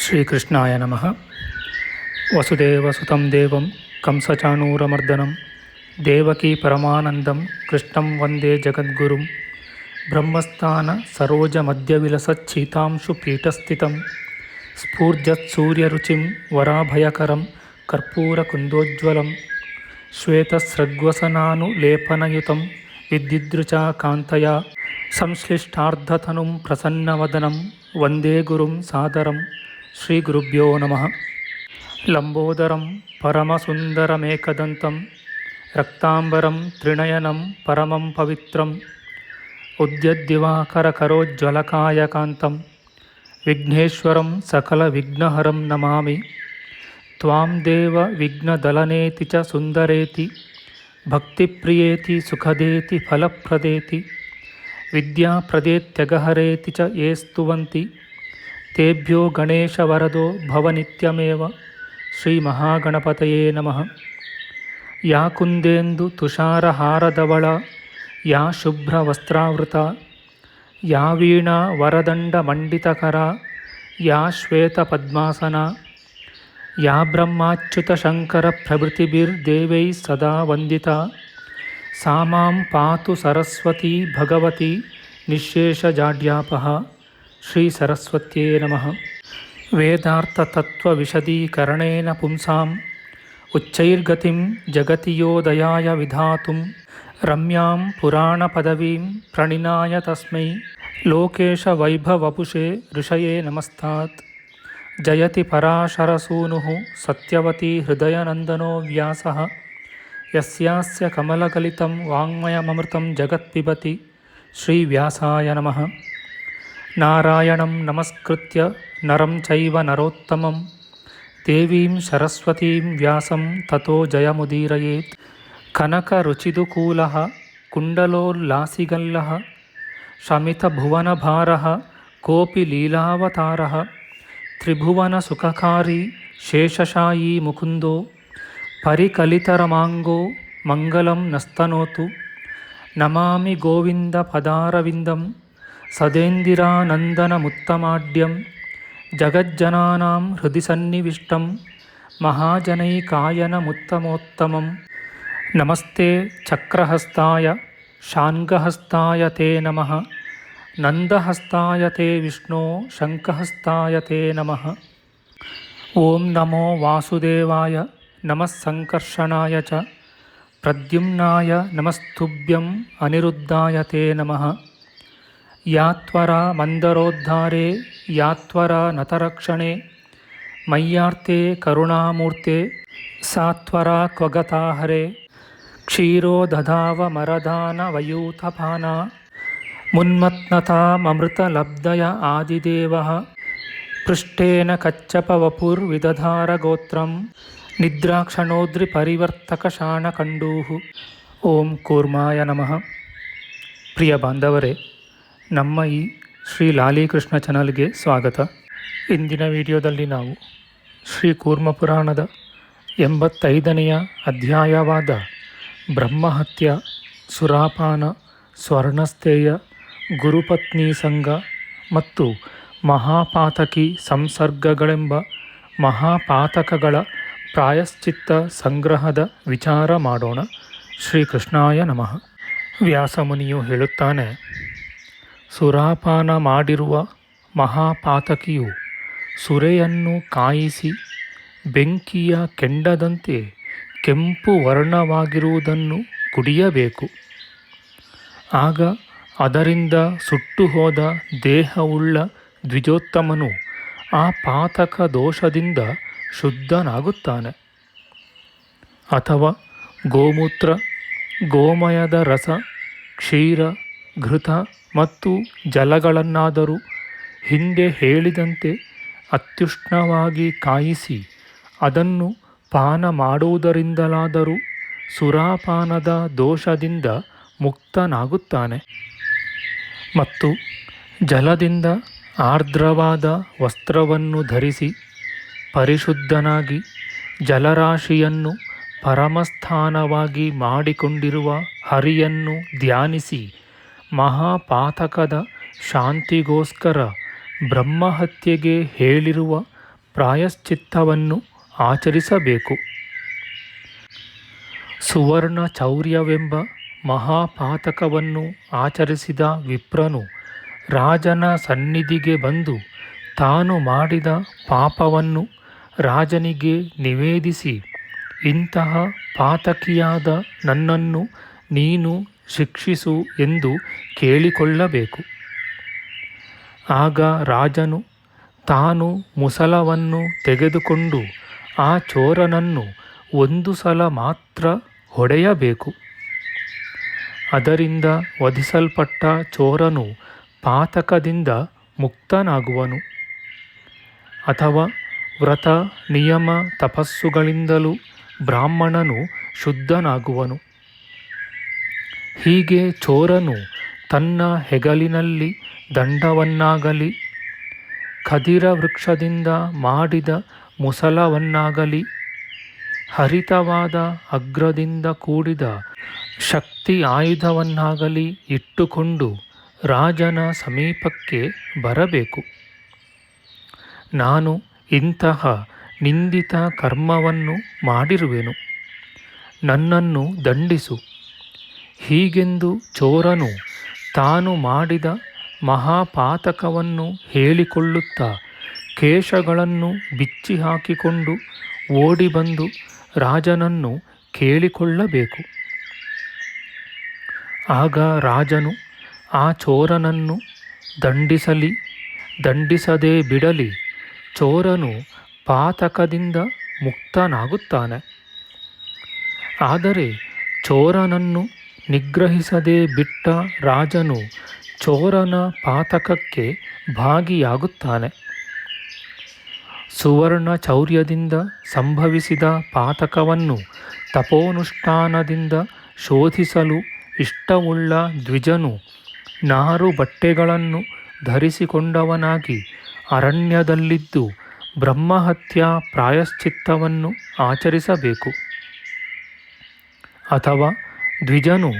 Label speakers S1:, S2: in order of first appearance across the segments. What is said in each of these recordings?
S1: ಶ್ರೀಕೃಷ್ಣಾಯ ನಮಃ. ವಸುದೇವಸುತಂ ದೇವಂ ಕಂಸಚಾಣೂರಮರ್ದನಂ ದೇವಕೀ ಪರಮಾನಂದಂ ಕೃಷ್ಣಂ ವಂದೇ ಜಗದ್ಗುರುಂ. ಬ್ರಹ್ಮಸ್ಥಾನ ಸರೋಜಮಧ್ಯವಿಲಸಚ್ಛೀತಾಂಶು ಪೀಠಸ್ಥಿತಂ ಸ್ಫೂರ್ಜತ್ಸೂರ್ಯರುಚಿಂ ವರಾಭಯಕರಂ ಕರ್ಪೂರಕುಂದೋಜ್ವಲಂ ಶ್ವೇತಸ್ರಗ್ವಸನಾನುಲೇಪನಯುತಂ ವಿದ್ಯುದೃಚಾ ಕಾಂತಯಾ ಸಂಶ್ಲಿಷ್ಟಾರ್ಧತನುಂ ಪ್ರಸನ್ನವದನಂ ವಂದೇ ಗುರುಂ ಸಾದರಂ. ಶ್ರೀ ಗುರುಭ್ಯೋ ನಮಃ. ಲಂಬೋದರಂ ಪರಮಸುಂದರಮೇಕದಂತಂ ರಕ್ತಾಂಬರಂ ತ್ರಿನಯನಂ ಪರಮಂ ಪವಿತ್ರಂ ಉದ್ಯದ್ದಿವಾಕರಕರೋಜ್ವಲಕಾಯಕಾಂತಂ ವಿಘ್ನೇಶ್ವರಂ ಸಕಲವಿಘ್ನಹರಂ ನಮಾಮಿ. ತ್ವಾಂ ದೇವ ವಿಘ್ನದಲನೇತಿ ಚ ಸುಂದರೇತಿ ಭಕ್ತಿಪ್ರಿಯೇತಿ ಸುಖದೇತಿ ಫಲಪ್ರದೇತಿ ವಿದ್ಯಾಪ್ರದೇತ್ಯಗಹರೇತಿ ಚ ಯೇ ಸ್ತುವಂತಿ ತೇಭ್ಯೋ ಗಣೇಶವರದೋ ಭವನಿತ್ಯಮೇವ. ಶ್ರೀ ಮಹಾಗಣಪತಯೇ ನಮಃ. ಯಾ ಕುಂದೇಂದು ತುಷಾರಹಾರಧವಳ ಯಾ ಶುಭ್ರವಸ್ತ್ರಾವೃತ ಯಾ ವೀಣಾ ವರದಂಡಮಂಡಿತಕರ ಯಾ ಶ್ವೇತಪದ್ಮಾಸನ ಯಾ ಬ್ರಹ್ಮಾಚ್ಯುತಶಂಕರಪ್ರಭೃತಿಭಿರ್ದೇವೈಃ ಸದಾ ವಂದಿತಾ ಸಾ ಮಾಂ ಪಾತು ಸರಸ್ವತೀ ಭಗವತಿ ನಿಶ್ಶೇಷಜಾಡ್ಯಾಪಃ. ಶ್ರೀ ಸರಸ್ವತ್ಯೇ ನಮಃ. ವೇದಾರ್ಥತತ್ವವಿಶದೀಕರಣೇನ ಪುಂಸಾಂ ಉಚ್ಚೈರ್ಗತಿಂ ಜಗತಿ ಯೋ ದಯಾಯ ವಿಧಾತುಂ ರಮ್ಯಾಂ ಪುರಾಣಪದವೀಂ ಪ್ರಣಿನಾಯ ತಸ್ಮೈ ಲೋಕೇಶವೈಭವಪುಷೇ ಋಷಯೇ ನಮಸ್ತಾತ್. ಜಯತಿ ಪರಾಶರಸೂನುಃ ಸತ್ಯವತಿ ಹೃದಯನಂದನೋ ವ್ಯಾಸಃ ಯಸ್ಯಾಸ್ಯ ಕಮಲಕಲಿತಂ ವಾङ्ಮಯಮೃತಂ ಜಗತ್ಪಿಬತಿ. ಶ್ರೀವ್ಯಾಸಾಯ ನಮಃ. ನಾರಾಯಣಂ ನಮಸ್ಕೃತ್ಯ ನರಂ ಚೈವ ನರೋತ್ತಮಂ ದೇವೀಂ ಸರಸ್ವತೀಂ ವ್ಯಾಸಂ ತತೋ ಜಯಮುದೀರಯೇತ್. ಕನಕರುಚಿದುಕೂಲಃ ಕುಂಡಲೋಲ್ಲಾಸಿಗಲ್ಲಃ ಶಮಿತಭುವನಭಾರಃ ಕೋಪಿ ಲೀಲಾವತಾರಃ ತ್ರಿಭುವನಸುಖಕಾರಿ ಶೇಷಶಾಯೀ ಮುಕುಂದೋ ಪರಿಕಲಿತರಮಾಂಗೋ ಮಂಗಲಂ ನಸ್ತನೋತು. ನಮಾಮಿ ಗೋವಿಂದ ಪದಾರವಿಂದಂ ಸದೇಂದಿರಾನಂದನಮುತ್ತಮಾಡ್ಯಂ ಜಗಜ್ಜನಾನಾಂ ಹೃದಿ ಸನ್ನಿವಿಷ್ಟಂ ಮಹಾಜನೈಕಾಯನಮುತ್ತಮೋತ್ತಮಂ. ನಮಸ್ತೆ ಚಕ್ರಹಸ್ತಾಯ ಶಾನ್ಗಹಸ್ತಾಯ ತೇ ನಮಃ. ನಂದಹಸ್ತಾಯ ತೇ ವಿಷ್ಣೋ ಶಂಖಹಸ್ತಾಯ ತೇ ನಮಃ. ಓಂ ನಮೋ ವಾಸುದೇವಾಯ ನಮಃ ಸಂಕರ್ಷಣಾಯ ಚ ಪ್ರದ್ಯುಮ್ನಾಯ ನಮಸ್ತುಭ್ಯಂ ಅನಿರುದ್ಧಾಯ ತೇ ನಮಃ. ಯಾತ್ವರ ಮಂದರೋದ್ಧಾರೆ ಯಾತ್ವರ ನತರಕ್ಷಣೆ ಮಯ್ಯಾರ್ತೆ ಕರುಣಾಮೂರ್ತೆ ಸಾತ್ವರ ಕ್ವಗತಾಹರೆ ಕ್ಷೀರೋ ದಧಾವ ಮರದಾನ ವಯೂಥಪಾನ ಮುನ್ಮತ್ನತಾಮೃತಲಬ್ಧಯ ಆದಿದೇವಃ ಪೃಷ್ಟೇನ ಕಚ್ಚಪವಪುರ್ವಿದಧಾರ ಗೋತ್ರಂ ನಿದ್ರಾಕ್ಷಣೋದ್ರಿ ಪರಿವರ್ತಕ ಶಾಣಕಂಡೂಃ. ಓಂ ಕೂರ್ಮಾಯ ನಮಃ. ಪ್ರಿಯ ಬಾಂಧವರೇ, ನಮ್ಮ ಈ ಶ್ರೀ ಲಾಲೀಕೃಷ್ಣ ಚಾನಲ್ಗೆ ಸ್ವಾಗತ. ಇಂದಿನ ವಿಡಿಯೋದಲ್ಲಿ ನಾವು ಶ್ರೀ ಕೂರ್ಮ ಪುರಾಣದ 85ನೆಯ ಅಧ್ಯಾಯವಾದ ಬ್ರಹ್ಮಹತ್ಯ, ಸುರಾಪಾನ, ಸ್ವರ್ಣಸ್ಥೇಯ, ಗುರುಪತ್ನಿ ಸಂಘ ಮತ್ತು ಮಹಾಪಾತಕಿ ಸಂಸರ್ಗಗಳೆಂಬ ಮಹಾಪಾತಕಗಳ ಪ್ರಾಯಶ್ಚಿತ್ತ ಸಂಗ್ರಹದ ವಿಚಾರ ಮಾಡೋಣ. ಶ್ರೀಕೃಷ್ಣಾಯ ನಮಃ. ವ್ಯಾಸಮುನಿಯು ಹೇಳುತ್ತಾನೆ, ಸುರಾಪಾನ ಮಾಡಿರುವ ಮಹಾಪಾತಕಿಯು ಸುರೆಯನ್ನು ಕಾಯಿಸಿ ಬೆಂಕಿಯ ಕೆಂಡದಂತೆ ಕೆಂಪು ವರ್ಣವಾಗಿರುವುದನ್ನು ಕುಡಿಯಬೇಕು. ಆಗ ಅದರಿಂದ ಸುಟ್ಟು ಹೋದ ದೇಹವುಳ್ಳ ದ್ವಿಜೋತ್ತಮನು ಆ ಪಾತಕ ದೋಷದಿಂದ ಶುದ್ಧನಾಗುತ್ತಾನೆ. ಅಥವಾ ಗೋಮೂತ್ರ, ಗೋಮಯದ ರಸ, ಕ್ಷೀರ, ಘೃತ ಮತ್ತು ಜಲಗಳನ್ನಾದರೂ ಹಿಂದೆ ಹೇಳಿದಂತೆ ಅತ್ಯುಷ್ಣವಾಗಿ ಕಾಯಿಸಿ ಅದನ್ನು ಪಾನ ಮಾಡುವುದರಿಂದಲಾದರೂ ಸುರಾಪಾನದ ದೋಷದಿಂದ ಮುಕ್ತನಾಗುತ್ತಾನೆ. ಮತ್ತು ಜಲದಿಂದ ಆರ್ದ್ರವಾದ ವಸ್ತ್ರವನ್ನು ಧರಿಸಿ ಪರಿಶುದ್ಧನಾಗಿ ಜಲರಾಶಿಯನ್ನು ಪರಮಸ್ಥಾನವಾಗಿ ಮಾಡಿಕೊಂಡಿರುವ ಹರಿಯನ್ನು ಧ್ಯಾನಿಸಿ ಮಹಾಪಾತಕದ ಶಾಂತಿಗೋಸ್ಕರ ಬ್ರಹ್ಮಹತ್ಯೆಗೆ ಹೇಳಿರುವ ಪ್ರಾಯಶ್ಚಿತ್ತವನ್ನು ಆಚರಿಸಬೇಕು. ಸುವರ್ಣ ಚೌರ್ಯವೆಂಬ ಮಹಾಪಾತಕವನ್ನು ಆಚರಿಸಿದ ವಿಪ್ರನು ರಾಜನ ಸನ್ನಿಧಿಗೆ ಬಂದು ತಾನು ಮಾಡಿದ ಪಾಪವನ್ನು ರಾಜನಿಗೆ ನಿವೇದಿಸಿ, ಇಂತಹ ಪಾತಕಿಯಾದ ನನ್ನನ್ನು ನೀನು ಶಿಕ್ಷಿಸು ಎಂದು ಕೇಳಿಕೊಳ್ಳಬೇಕು. ಆಗ ರಾಜನು ತಾನು ಮುಸಲವನ್ನು ತೆಗೆದುಕೊಂಡು ಆ ಚೋರನನ್ನು ಒಂದು ಸಲ ಮಾತ್ರ ಹೊಡೆಯಬೇಕು. ಅದರಿಂದ ವಧಿಸಲ್ಪಟ್ಟ ಚೋರನು ಪಾತಕದಿಂದ ಮುಕ್ತನಾಗುವನು. ಅಥವಾ ವ್ರತ ನಿಯಮ ತಪಸ್ಸುಗಳಿಂದಲೂ ಬ್ರಾಹ್ಮಣನು ಶುದ್ಧನಾಗುವನು. ಹೀಗೆ ಚೋರನು ತನ್ನ ಹೆಗಲಿನಲ್ಲಿ ದಂಡವನ್ನಾಗಲಿ ಖದಿರ ವೃಕ್ಷದಿಂದ ಮಾಡಿದ ಮುಸಲವನ್ನಾಗಲಿ ಹರಿತವಾದ ಅಗ್ರದಿಂದ ಕೂಡಿದ ಶಕ್ತಿ ಆಯುಧವನ್ನಾಗಲಿ ಇಟ್ಟುಕೊಂಡು ರಾಜನ ಸಮೀಪಕ್ಕೆ ಬರಬೇಕು. ನಾನು ಇಂತಹ ನಿಂದಿತ ಕರ್ಮವನ್ನು ಮಾಡಿರುವೆನು, ನನ್ನನ್ನು ದಂಡಿಸು. ಹೀಗೆಂದು ಚೋರನು ತಾನು ಮಾಡಿದ ಮಹಾಪಾತಕವನ್ನು ಹೇಳಿಕೊಳ್ಳುತ್ತಾ ಕೇಶಗಳನ್ನು ಬಿಚ್ಚಿ ಹಾಕಿಕೊಂಡು ಓಡಿ ಬಂದು ರಾಜನನ್ನು ಕೇಳಿಕೊಳ್ಳಬೇಕು. ಆಗ ರಾಜನು ಆ ಚೋರನನ್ನು ದಂಡಿಸಲಿ ದಂಡಿಸದೇ ಬಿಡಲಿ, ಚೋರನು ಪಾತಕದಿಂದ ಮುಕ್ತನಾಗುತ್ತಾನೆ. ಆದರೆ ಚೋರನನ್ನು ನಿಗ್ರಹಿಸದೆ ಬಿಟ್ಟ ರಾಜನು ಚೋರನ ಪಾತಕಕ್ಕೆ ಭಾಗಿಯಾಗುತ್ತಾನೆ. ಸುವರ್ಣ ಚೌರ್ಯದಿಂದ ಸಂಭವಿಸಿದ ಪಾತಕವನ್ನು ತಪೋನುಷ್ಠಾನದಿಂದ ಶೋಧಿಸಲು ಇಷ್ಟವುಳ್ಳ ದ್ವಿಜನು ನಾರು ಬಟ್ಟೆಗಳನ್ನು ಧರಿಸಿಕೊಂಡವನಾಗಿ ಅರಣ್ಯದಲ್ಲಿದ್ದು ಬ್ರಹ್ಮಹತ್ಯಾ ಪ್ರಾಯಶ್ಚಿತ್ತವನ್ನು ಆಚರಿಸಬೇಕು. ಅಥವಾ ದ್ವಿಜನು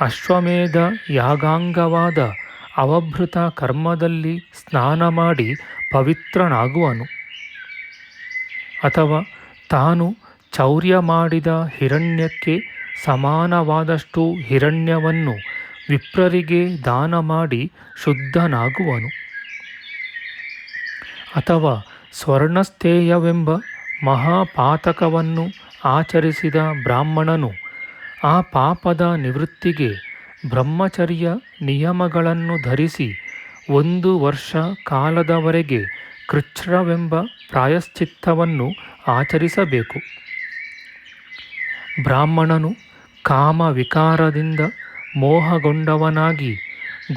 S1: ಅಶ್ವಮೇಧ ಯಾಗಾಂಗವಾದ ಅವಭೃತ ಕರ್ಮದಲ್ಲಿ ಸ್ನಾನ ಮಾಡಿ ಪವಿತ್ರನಾಗುವನು. ಅಥವಾ ತಾನು ಚೌರ್ಯ ಮಾಡಿದ ಹಿರಣ್ಯಕ್ಕೆ ಸಮಾನವಾದಷ್ಟು ಹಿರಣ್ಯವನ್ನು ವಿಪ್ರರಿಗೆ ದಾನ ಮಾಡಿ ಶುದ್ಧನಾಗುವನು. ಅಥವಾ ಸ್ವರ್ಣಸ್ಥೇಯವೆಂಬ ಮಹಾಪಾತಕವನ್ನು ಆಚರಿಸಿದ ಬ್ರಾಹ್ಮಣನು ಆ ಪಾಪದ ನಿವೃತ್ತಿಗೆ ಬ್ರಹ್ಮಚರ್ಯ ನಿಯಮಗಳನ್ನು ಧರಿಸಿ 1 ವರ್ಷ ಕಾಲದವರೆಗೆ ಕೃಚ್ಛ್ರವೆಂಬ ಪ್ರಾಯಶ್ಚಿತ್ತವನ್ನು ಆಚರಿಸಬೇಕು. ಬ್ರಾಹ್ಮಣನು ಕಾಮ ವಿಕಾರದಿಂದ ಮೋಹಗೊಂಡವನಾಗಿ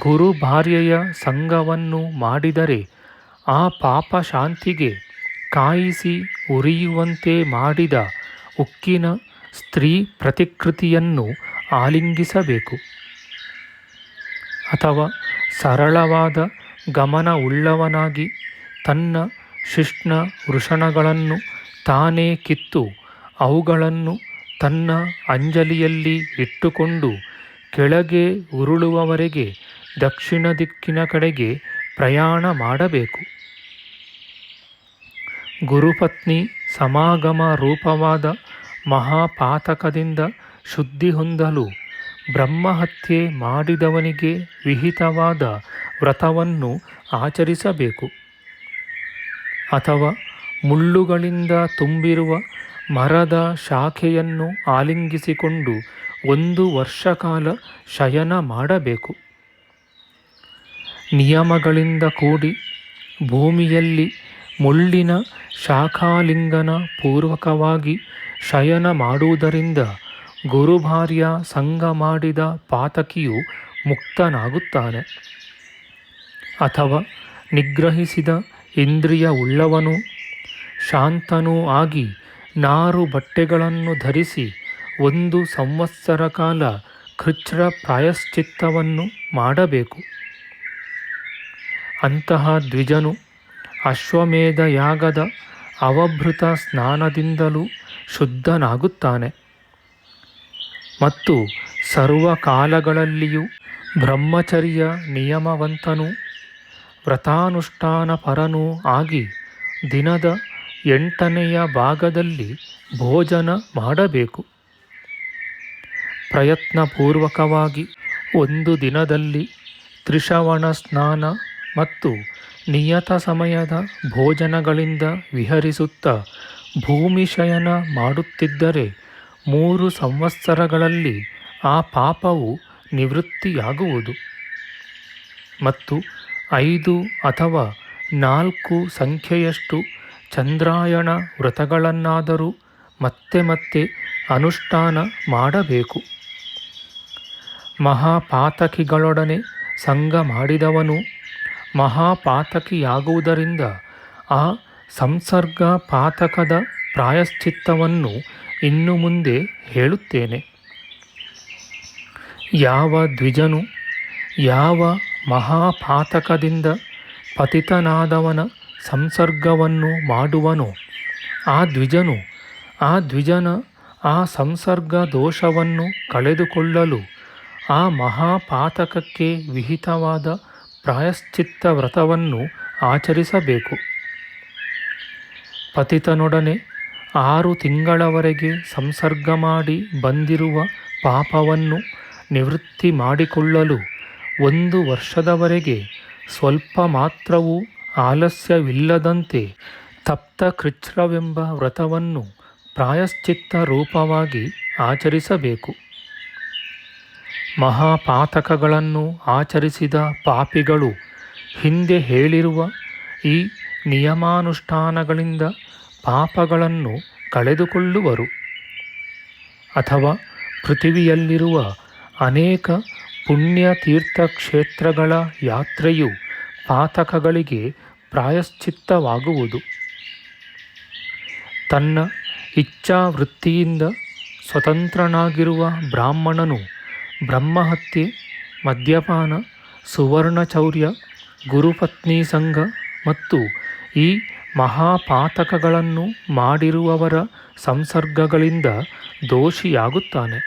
S1: ಗುರು ಭಾರ್ಯೆಯ ಸಂಗವನ್ನು ಮಾಡಿದರೆ ಆ ಪಾಪ ಶಾಂತಿಗೆ ಕಾಯಿಸಿ ಉರಿಯುವಂತೆ ಮಾಡಿದ ಉಕ್ಕಿನ ಸ್ತ್ರೀ ಪ್ರತಿಕೃತಿಯನ್ನು ಆಲಿಂಗಿಸಬೇಕು. ಅಥವಾ ಸರಳವಾದ ಗಮನವುಳ್ಳವನಾಗಿ ತನ್ನ ಶಿಶ್ನ ವೃಷಣಗಳನ್ನು ತಾನೇ ಕಿತ್ತು ಅವುಗಳನ್ನು ತನ್ನ ಅಂಜಲಿಯಲ್ಲಿ ಇಟ್ಟುಕೊಂಡು ಕೆಳಗೆ ಉರುಳುವವರೆಗೆ ದಕ್ಷಿಣ ದಿಕ್ಕಿನ ಕಡೆಗೆ ಪ್ರಯಾಣ ಮಾಡಬೇಕು. ಗುರುಪತ್ನಿ ಸಮಾಗಮ ರೂಪವಾದ ಮಹಾಪಾತಕದಿಂದ ಶುದ್ಧಿ ಹೊಂದಲು ಬ್ರಹ್ಮಹತ್ಯೆ ಮಾಡಿದವನಿಗೆ ವಿಹಿತವಾದ ವ್ರತವನ್ನು ಆಚರಿಸಬೇಕು. ಅಥವಾ ಮುಳ್ಳುಗಳಿಂದ ತುಂಬಿರುವ ಮರದ ಶಾಖೆಯನ್ನು ಆಲಿಂಗಿಸಿಕೊಂಡು 1 ವರ್ಷ ಕಾಲ ಶಯನ ಮಾಡಬೇಕು. ನಿಯಮಗಳಿಂದ ಕೂಡಿ ಭೂಮಿಯಲ್ಲಿ ಮುಳ್ಳಿನ ಶಾಖಾಲಿಂಗನ ಪೂರ್ವಕವಾಗಿ ಶಯನ ಮಾಡುವುದರಿಂದ ಗುರುಭಾರ್ಯ ಸಂಗ ಮಾಡಿದ ಪಾತಕಿಯು ಮುಕ್ತನಾಗುತ್ತಾನೆ. ಅಥವಾ ನಿಗ್ರಹಿಸಿದ ಇಂದ್ರಿಯ ಉಳ್ಳವನು ಶಾಂತನೂ ಆಗಿ ನಾರು ಬಟ್ಟೆಗಳನ್ನು ಧರಿಸಿ 1 ಸಂವತ್ಸರ ಕಾಲ ಕೃಚ್ಛ್ರ ಪ್ರಾಯಶ್ಚಿತ್ತವನ್ನು ಮಾಡಬೇಕು. ಅಂತಹ ದ್ವಿಜನು ಅಶ್ವಮೇಧ ಯಾಗದ ಅವಭೃತ ಸ್ನಾನದಿಂದಲೂ ಶುದ್ಧನಾಗುತ್ತಾನೆ ಮತ್ತು ಸರ್ವಕಾಲಗಳಲ್ಲಿಯೂ ಬ್ರಹ್ಮಚರ್ಯ ನಿಯಮವಂತನೂ ವ್ರತಾನುಷ್ಠಾನ ಪರನೂ ಆಗಿ ದಿನದ 8ನೆಯ ಭಾಗದಲ್ಲಿ ಭೋಜನ ಮಾಡಬೇಕು. ಪ್ರಯತ್ನಪೂರ್ವಕವಾಗಿ ಒಂದು ದಿನದಲ್ಲಿ ತ್ರಿಶ್ರವಣ ಸ್ನಾನ ಮತ್ತು ನಿಯತ ಸಮಯದ ಭೋಜನಗಳಿಂದ ವಿಹರಿಸುತ್ತಾ ಭೂಮಿ ಶಯನ ಮಾಡುತ್ತಿದ್ದರೆ 3 ಸಂವತ್ಸರಗಳಲ್ಲಿ ಆ ಪಾಪವು ನಿವೃತ್ತಿಯಾಗುವುದು ಮತ್ತು 5 ಅಥವಾ 4 ಸಂಖ್ಯೆಯಷ್ಟು ಚಂದ್ರಾಯಣ ವ್ರತಗಳನ್ನಾದರೂ ಮತ್ತೆ ಮತ್ತೆ ಅನುಷ್ಠಾನ ಮಾಡಬೇಕು. ಮಹಾಪಾತಕಿಗಳೊಡನೆ ಸಂಗ ಮಾಡಿದವನು ಮಹಾಪಾತಕಿಯಾಗುವುದರಿಂದ ಆ ಸಂಸರ್ಗ ಪಾತಕದ ಪ್ರಾಯಶ್ಚಿತ್ತವನ್ನು ಇನ್ನು ಮುಂದೆ ಹೇಳುತ್ತೇನೆ. ಯಾವ ದ್ವಿಜನು ಯಾವ ಮಹಾಪಾತಕದಿಂದ ಪತಿತನಾದವನ ಸಂಸರ್ಗವನ್ನು ಮಾಡುವನೋ ಆ ದ್ವಿಜನ ಆ ಸಂಸರ್ಗ ದೋಷವನ್ನು ಕಳೆದುಕೊಳ್ಳಲು ಆ ಮಹಾಪಾತಕಕ್ಕೆ ವಿಹಿತವಾದ ಪ್ರಾಯಶ್ಚಿತ್ತ ವ್ರತವನ್ನು ಆಚರಿಸಬೇಕು. ಪತಿತನೊಡನೆ 6 ತಿಂಗಳವರೆಗೆ ಸಂಸರ್ಗ ಮಾಡಿ ಬಂದಿರುವ ಪಾಪವನ್ನು ನಿವೃತ್ತಿ ಮಾಡಿಕೊಳ್ಳಲು 1 ವರ್ಷದವರೆಗೆ ಸ್ವಲ್ಪ ಮಾತ್ರವೂ ಆಲಸ್ಯವಿಲ್ಲದಂತೆ ತಪ್ತಕೃಚ್ಛ್ರವೆಂಬ ವ್ರತವನ್ನು ಪ್ರಾಯಶ್ಚಿತ್ತ ರೂಪವಾಗಿ ಆಚರಿಸಬೇಕು. ಮಹಾಪಾತಕಗಳನ್ನು ಆಚರಿಸಿದ ಪಾಪಿಗಳು ಹಿಂದೆ ಹೇಳಿರುವ ಈ ನಿಯಮಾನುಷ್ಠಾನಗಳಿಂದ ಪಾಪಗಳನ್ನು ಕಳೆದುಕೊಳ್ಳುವರು. ಅಥವಾ ಪೃಥಿವಿಯಲ್ಲಿರುವ ಅನೇಕ ಪುಣ್ಯ ತೀರ್ಥಕ್ಷೇತ್ರಗಳ ಯಾತ್ರೆಯು ಪಾತಕಗಳಿಗೆ ಪ್ರಾಯಶ್ಚಿತ್ತವಾಗುವುದು. ತನ್ನ ಇಚ್ಛಾವೃತ್ತಿಯಿಂದ ಸ್ವತಂತ್ರನಾಗಿರುವ ಬ್ರಾಹ್ಮಣನು ಬ್ರಹ್ಮಹತ್ಯೆ, ಮದ್ಯಪಾನ, ಸುವರ್ಣಚೌರ್ಯ, ಗುರುಪತ್ನಿ ಸಂಘ ಮತ್ತು ಈ ಮಹಾಪಾತಕಗಳನ್ನು ಮಾಡಿರುವವರ ಸಂಸರ್ಗಗಳಿಂದ ದೋಷಿಯಾಗುತ್ತಾನೆ.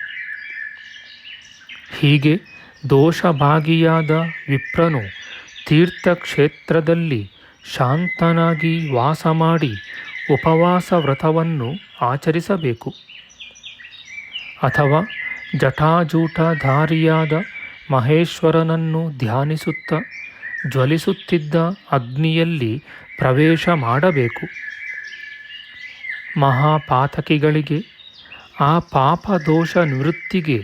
S1: ಹೀಗೆ ದೋಷಭಾಗಿಯಾದ ವಿಪ್ರನು ತೀರ್ಥಕ್ಷೇತ್ರದಲ್ಲಿ ಶಾಂತನಾಗಿ ವಾಸ ಮಾಡಿ ಉಪವಾಸ ವ್ರತವನ್ನು ಆಚರಿಸಬೇಕು. ಅಥವಾ ಜಟಾಜೂಟಧಾರಿಯಾದ ಮಹೇಶ್ವರನನ್ನು ಧ್ಯಾನಿಸುತ್ತಾ ಜ್ವಲಿಸುತ್ತಿದ್ದ ಅಗ್ನಿಯಲ್ಲಿ ಪ್ರವೇಶ ಮಾಡಬೇಕು. ಮಹಾಪಾತಕಿಗಳಿಗೆ ಆ ಪಾಪದೋಷ ನಿವೃತ್ತಿಗೆ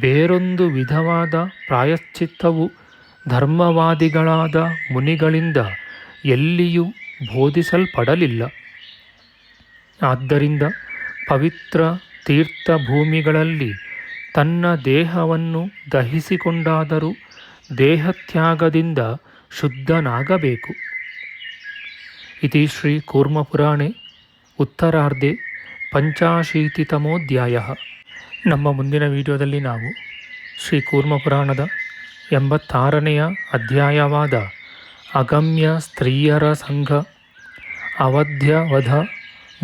S1: ಬೇರೊಂದು ವಿಧವಾದ ಪ್ರಾಯಶ್ಚಿತ್ತವು ಧರ್ಮವಾದಿಗಳಾದ ಮುನಿಗಳಿಂದ ಎಲ್ಲಿಯೂ ಬೋಧಿಸಲ್ಪಡಲಿಲ್ಲ. ಆದ್ದರಿಂದ ಪವಿತ್ರ ತೀರ್ಥಭೂಮಿಗಳಲ್ಲಿ ತನ್ನ ದೇಹವನ್ನು ದಹಿಸಿಕೊಂಡಾದರೂ ದೇಹತ್ಯಾಗದಿಂದ ಶುದ್ಧನಾಗಬೇಕು. ಇತಿ ಶ್ರೀ ಕೂರ್ಮಪುರಾಣೆ ಉತ್ತರಾರ್ಧೆ ಪಂಚಾಶೀತಿತಮೋಧ್ಯಾಯ. ನಮ್ಮ ಮುಂದಿನ ವಿಡಿಯೋದಲ್ಲಿ ನಾವು ಶ್ರೀ ಕೂರ್ಮಪುರಾಣದ 86ನೆಯ ಅಧ್ಯಾಯವಾದ ಅಗಮ್ಯ ಸ್ತ್ರೀಯರ ಸಂಘ, ಅವಧ್ಯವಧ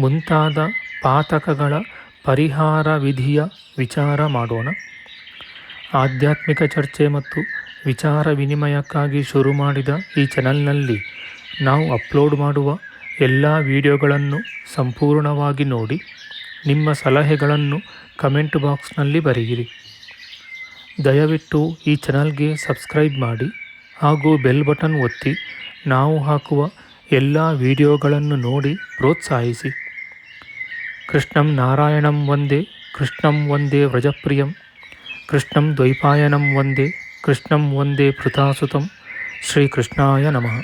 S1: ಮುಂತಾದ ಪಾತಕಗಳ ಪರಿಹಾರ ವಿಧಿಯ ವಿಚಾರ ಮಾಡೋಣ. ಆಧ್ಯಾತ್ಮಿಕ ಚರ್ಚೆ ಮತ್ತು ವಿಚಾರ ವಿನಿಮಯಕ್ಕಾಗಿ ಶುರು ಮಾಡಿದ ಈ ಚಾನಲ್ನಲ್ಲಿ ನಾವು ಅಪ್ಲೋಡ್ ಮಾಡುವ ಎಲ್ಲ ವಿಡಿಯೋಗಳನ್ನು ಸಂಪೂರ್ಣವಾಗಿ ನೋಡಿ ನಿಮ್ಮ ಸಲಹೆಗಳನ್ನು ಕಮೆಂಟ್ ಬಾಕ್ಸ್ನಲ್ಲಿ ಬರೆಯಿರಿ. ದಯವಿಟ್ಟು ಈ ಚಾನಲ್ಗೆ ಸಬ್ಸ್ಕ್ರೈಬ್ ಮಾಡಿ ಹಾಗೂ ಬೆಲ್ ಬಟನ್ ಒತ್ತಿ ನಾವು ಹಾಕುವ ಎಲ್ಲ ವಿಡಿಯೋಗಳನ್ನು ನೋಡಿ ಪ್ರೋತ್ಸಾಹಿಸಿ. ಕೃಷ್ಣಂ ನಾರಾಯಣಂ ವಂದೇ, ಕೃಷ್ಣಂ ವಂದೇ ವ್ರಜಪ್ರಿಯಂ, ಕೃಷ್ಣಂ ದ್ವೈಪಾಯನಂ ವಂದೇ, ಕೃಷ್ಣಂ ವಂದೇ ಪೃಥಾಸುತಂ. ಶ್ರೀಕೃಷ್ಣಾಯ ನಮಃ.